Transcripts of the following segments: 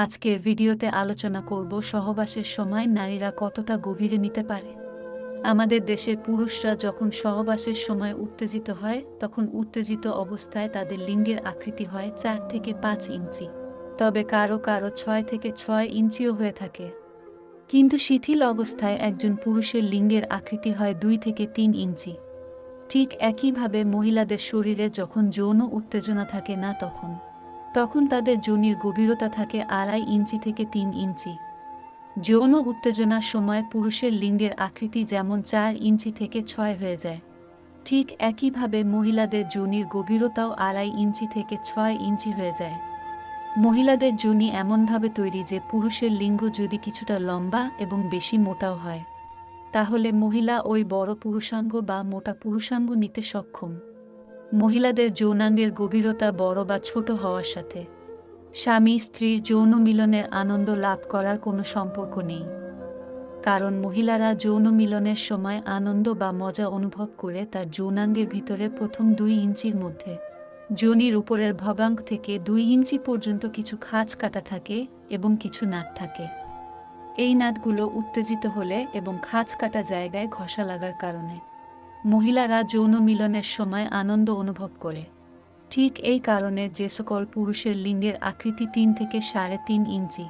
আজকের ভিডিওতে আলোচনা করব সহবাসের সময় নারীরা কতটা গভীরে নিতে পারে। আমাদের দেশের পুরুষরা যখন সহবাসের সময় উত্তেজিত হয় তখন উত্তেজিত অবস্থায় তাদের লিঙ্গের আকৃতি হয় 4 থেকে 5 ইঞ্চি, তবে কারো কারো 6 থেকে 6 ইঞ্চিও হয়ে থাকে। কিন্তু শিথিল অবস্থায় একজন পুরুষের লিঙ্গের আকৃতি হয় 2 থেকে 3 ইঞ্চি। ঠিক একইভাবে মহিলাদের শরীরে যখন যৌন উত্তেজনা থাকে না তখন তাদের যোনির গভীরতা থাকে 2.5 ইঞ্চি থেকে 3 ইঞ্চি। যৌন উত্তেজনার সময় পুরুষের লিঙ্গের আকৃতি যেমন 4 ইঞ্চি থেকে 6 হয়ে যায়, ঠিক একইভাবে মহিলাদের যোনির গভীরতাও 2.5 ইঞ্চি থেকে 6 ইঞ্চি হয়ে যায়। মহিলাদের যোনি এমনভাবে তৈরি যে পুরুষের লিঙ্গ যদি কিছুটা লম্বা এবং বেশি মোটাও হয়, তাহলে মহিলা ওই বড় পুরুষাঙ্গ বা মোটা পুরুষাঙ্গ নিতে সক্ষম। মহিলাদের যৌনাঙ্গের গভীরতা বড় বা ছোট হওয়ার সাথে স্বামী স্ত্রীর যৌন মিলনের আনন্দ লাভ করার কোনো সম্পর্ক নেই, কারণ মহিলারা যৌন মিলনের সময় আনন্দ বা মজা অনুভব করে তার যৌনাঙ্গের ভিতরে প্রথম 2 ইঞ্চির মধ্যে যোনির উপরের ভগাঙ্গ থেকে 2 ইঞ্চি পর্যন্ত কিছু খাঁজ কাটা থাকে এবং কিছু নাট থাকে। এই নাটগুলো উত্তেজিত হলে এবং খাঁজ কাটা জায়গায় ঘষা লাগার কারণে মহিলারা যৌন মিলনের সময় আনন্দ অনুভব করে। ঠিক এই কারণে যে সকল পুরুষের লিঙ্গের আকৃতি 3 থেকে 3.5 ইঞ্চি,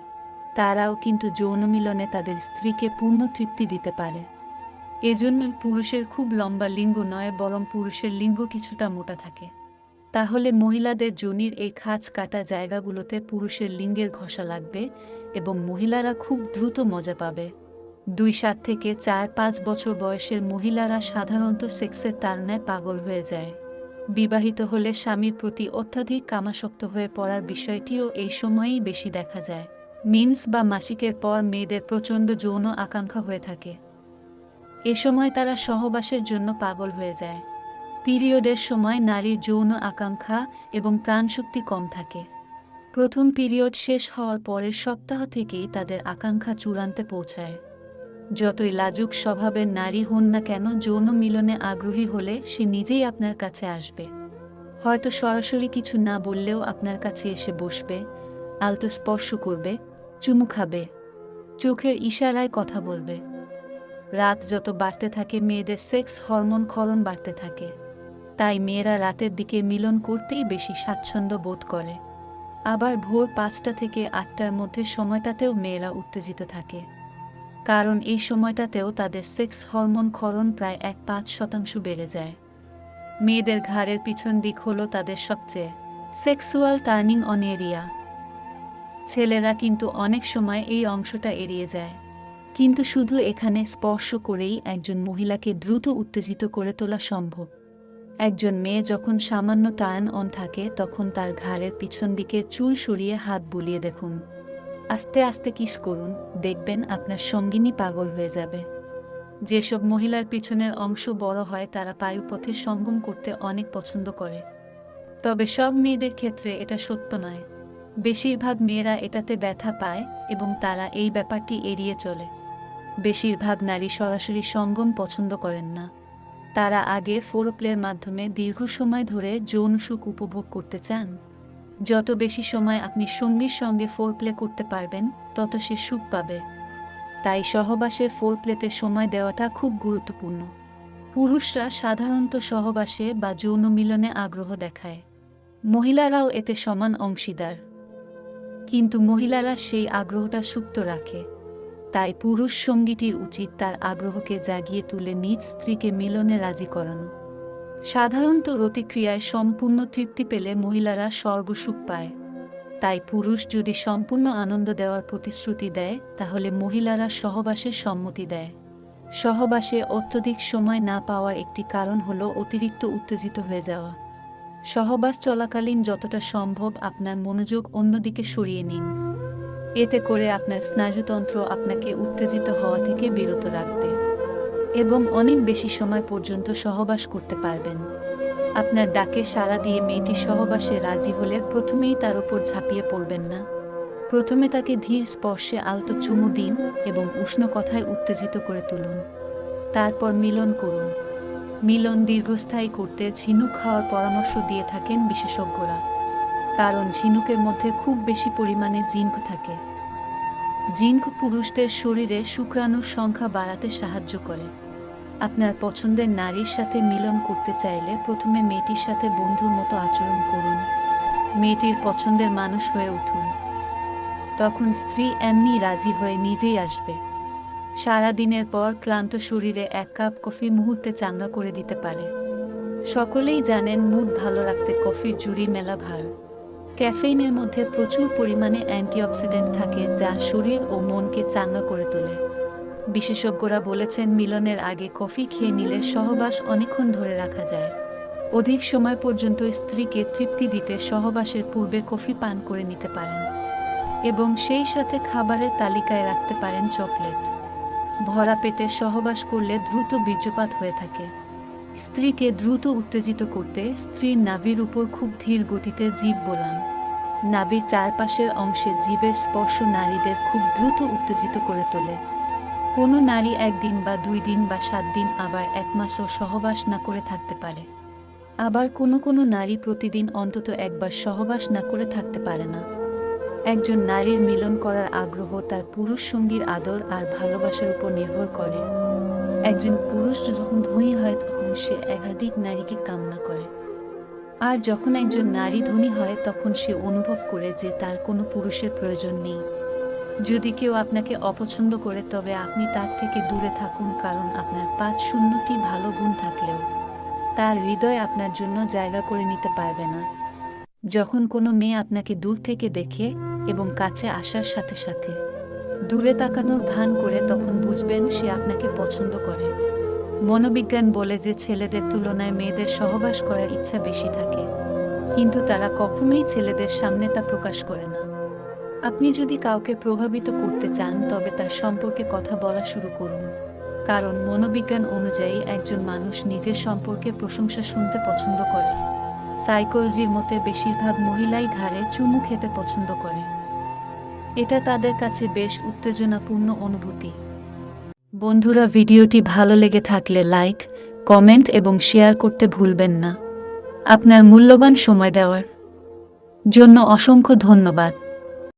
তারাও কিন্তু যৌন মিলনে তাদের স্ত্রীকে পূর্ণ তৃপ্তি দিতে পারে। এজন্য পুরুষের খুব লম্বা লিঙ্গ নয়, বরং পুরুষের লিঙ্গ কিছুটা মোটা থাকে। তাহলে মহিলাদের যোনির এই খাঁজ কাটা জায়গাগুলোতে পুরুষের লিঙ্গের ঘষা লাগবে এবং মহিলারা খুব দ্রুত মজা পাবে। 2-7 থেকে 4-5 বছর বয়সের মহিলারা সাধারণত সেক্সের তাড়নায় পাগল হয়ে যায়। বিবাহিত হলে স্বামীর প্রতি অত্যাধিক কামাসক্ত হয়ে পড়ার বিষয়টিও এই সময়েই বেশি দেখা যায়। মিন্স বা মাসিকের পর মেয়েদের প্রচণ্ড যৌন আকাঙ্ক্ষা হয়ে থাকে। এ সময় তারা সহবাসের জন্য পাগল হয়ে যায়। পিরিয়ডের সময় নারীর যৌন আকাঙ্ক্ষা এবং প্রাণশক্তি কম থাকে। প্রথম পিরিয়ড শেষ হওয়ার পরের সপ্তাহ থেকেই তাদের আকাঙ্ক্ষা চূড়ান্তে পৌঁছায়। যতই লাজুক স্বভাবের নারী হন না কেন, যৌন মিলনে আগ্রহী হলে সে নিজেই আপনার কাছে আসবে। হয়তো সরাসরি কিছু না বললেও আপনার কাছে এসে বসবে, আলতো স্পর্শ করবে, চুমু খাবে, চোখের ইশারায় কথা বলবে। রাত যত বাড়তে থাকে মেয়েদের সেক্স হরমোন ক্ষরণ বাড়তে থাকে, তাই মেয়েরা রাতের দিকে মিলন করতেই বেশি স্বাচ্ছন্দ্য বোধ করে। আবার ভোর 5টা থেকে 8টার মধ্যে সময়টাতেও মেয়েরা উত্তেজিত থাকে, কারণ এই সময়টাতেও তাদের সেক্স হরমোন ক্ষরণ প্রায় 1-5% বেড়ে যায়। মেয়েদের ঘাড়ের পিছন দিক হলো তাদের সবচেয়ে সেক্সুয়াল টার্নিং অন এরিয়া। ছেলেরা কিন্তু অনেক সময় এই অংশটা এড়িয়ে যায়, কিন্তু শুধু এখানে স্পর্শ করেই একজন মহিলাকে দ্রুত উত্তেজিত করে তোলা সম্ভব। একজন মেয়ে যখন সামান্য টার্ন অন থাকে তখন তার ঘাড়ের পিছন দিকের চুল সরিয়ে হাত বুলিয়ে দেখুন, আস্তে আস্তে কিস করুন, দেখবেন আপনার সঙ্গিনী পাগল হয়ে যাবে। যেসব মহিলার পিছনের অংশ বড় হয় তারা পায়ুপথে সঙ্গম করতে অনেক পছন্দ করে, তবে সব মেয়েদের ক্ষেত্রে এটা সত্য নয়। বেশিরভাগ মেয়েরা এটাতে ব্যথা পায় এবং তারা এই ব্যাপারটি এড়িয়ে চলে। বেশিরভাগ নারী সরাসরি সঙ্গম পছন্দ করেন না, তারা আগে ফোরপ্লের মাধ্যমে দীর্ঘ সময় ধরে যৌন সুখ উপভোগ করতে চান। যত বেশি সময় আপনি সঙ্গীর সঙ্গে ফোরপ্লে করতে পারবেন তত সে সুখ পাবে। তাই সহবাসের ফোরপ্লেতে সময় দেওয়াটা খুব গুরুত্বপূর্ণ। পুরুষরা সাধারণত সহবাসে বা যৌন মিলনে আগ্রহ দেখায়, মহিলারাও এতে সমান অংশীদার, কিন্তু মহিলারা সেই আগ্রহটা সুপ্ত রাখে। তাই পুরুষ সঙ্গীটির উচিত তার আগ্রহকে জাগিয়ে তুলে নিজ স্ত্রীকে মিলনে রাজি করানো। সাধারণত রতিক্রিয়ায় সম্পূর্ণ তৃপ্তি পেলে মহিলারা স্বর্গসুখ পায়। তাই পুরুষ যদি সম্পূর্ণ আনন্দ দেওয়ার প্রতিশ্রুতি দেয় তাহলে মহিলারা সহবাসে সম্মতি দেয়। সহবাসে অত্যধিক সময় না পাওয়ার একটি কারণ হলো অতিরিক্ত উত্তেজিত হয়ে যাওয়া। সহবাস চলাকালীন যতটা সম্ভব আপনার মনোযোগ অন্যদিকে সরিয়ে নিন। এতে করে আপনার স্নায়ুতন্ত্র আপনাকে উত্তেজিত হওয়া থেকে বিরত রাখবে এবং অনেক বেশি সময় পর্যন্ত সহবাস করতে পারবেন। আপনার ডাকে সাড়া দিয়ে মেয়েটি সহবাসে রাজি হলে প্রথমেই তার উপর ঝাঁপিয়ে পড়বেন না। প্রথমে তাকে ধীর স্পর্শে আলতো চুমু দিন এবং উষ্ণ কথায় উত্তেজিত করে তুলুন। তারপর মিলন করুন। মিলন দীর্ঘস্থায়ী করতে ঝিনুক খাওয়ার পরামর্শ দিয়ে থাকেন বিশেষজ্ঞরা, কারণ ঝিনুকের মধ্যে খুব বেশি পরিমাণে জিঙ্ক থাকে। জিঙ্ক পুরুষদের শরীরে শুক্রাণুর সংখ্যা বাড়াতে সাহায্য করে। আপনার পছন্দের নারীর সাথে মিলন করতে চাইলে প্রথমে মেয়েটির সাথে বন্ধুর মতো আচরণ করুন। মেয়েটির পছন্দের মানুষ হয়ে উঠুন। তখন স্ত্রী এমনি রাজি হয়ে নিজেই আসবে। সারা দিনের পর ক্লান্ত শরীরে 1 কাপ কফি মুহূর্তে চাঙ্গা করে দিতে পারে। সকলেই জানেন মুড ভালো রাখতে কফির জুড়ি মেলা ভার। ক্যাফেইনের মধ্যে প্রচুর পরিমাণে অ্যান্টিঅক্সিডেন্ট থাকে যা শরীর ও মনকে চাঙ্গা করে তোলে। বিশেষজ্ঞরা বলেছেন মিলনের আগে কফি খেয়ে নিলে সহবাস অনেকক্ষণ ধরে রাখা যায়। অধিক সময় পর্যন্ত স্ত্রীকে তৃপ্তি দিতে সহবাসের পূর্বে কফি পান করে নিতে পারেন এবং সেই সাথে খাবারের তালিকায় রাখতে পারেন চকলেট। ভরা পেটে সহবাস করলে দ্রুত বীর্যপাত হয়ে থাকে। স্ত্রীকে দ্রুত উত্তেজিত করতে স্ত্রীর নাভির উপর খুব ধীর গতিতে জিভ বোলান। নাভির চারপাশের অংশে জিভের স্পর্শ নারীদের খুব দ্রুত উত্তেজিত করে তোলে। কোনো নারী 1 দিন বা 2 দিন বা 7 দিন আবার 1 মাসও সহবাস না করে থাকতে পারে। আবার কোনো নারী প্রতিদিন অন্তত একবার সহবাস না করে থাকতে পারে না। একজন নারীর মিলন করার আগ্রহ তার পুরুষ সঙ্গীর আদর আর ভালোবাসার উপর নির্ভর করে। একজন পুরুষ যখন ধনী হয় তখন সে একাধিক নারীকে কামনা করে, আর যখন একজন নারী ধনী হয় তখন সে অনুভব করে যে তার কোনো পুরুষের প্রয়োজন নেই। যদি কেউ আপনাকে অপছন্দ করে তবে আপনি তার থেকে দূরে থাকুন, কারণ আপনার 5-0টি ভালো গুণ থাকলেও তার হৃদয় আপনার জন্য জায়গা করে নিতে পারবে না। যখন কোনো মেয়ে আপনাকে দূর থেকে দেখে এবং কাছে আসার সাথে সাথে দূরে তাকানোর ভান করে, তখন বুঝবেন সে আপনাকে পছন্দ করে। মনোবিজ্ঞান বলে যে ছেলেদের তুলনায় মেয়েদের সহবাস করার ইচ্ছা বেশি থাকে, কিন্তু তারা কখনোই ছেলেদের সামনে তা প্রকাশ করে না। আপনি যদি কাউকে প্রভাবিত করতে চান তবে তার সম্পর্কে কথা বলা শুরু করুন, কারণ মনোবিজ্ঞান অনুযায়ী একজন মানুষ নিজের সম্পর্কে প্রশংসা শুনতে পছন্দ করে। সাইকোলজির মতে বেশিরভাগ মহিলাই ঘাড়ে চুমু খেতে পছন্দ করে। এটা তাদের কাছে বেশ উত্তেজনাপূর্ণ অনুভূতি। বন্ধুরা, ভিডিওটি ভালো লেগে থাকলে লাইক, কমেন্ট এবং শেয়ার করতে ভুলবেন না। আপনার মূল্যবান সময় দেওয়ার জন্য অসংখ্য ধন্যবাদ।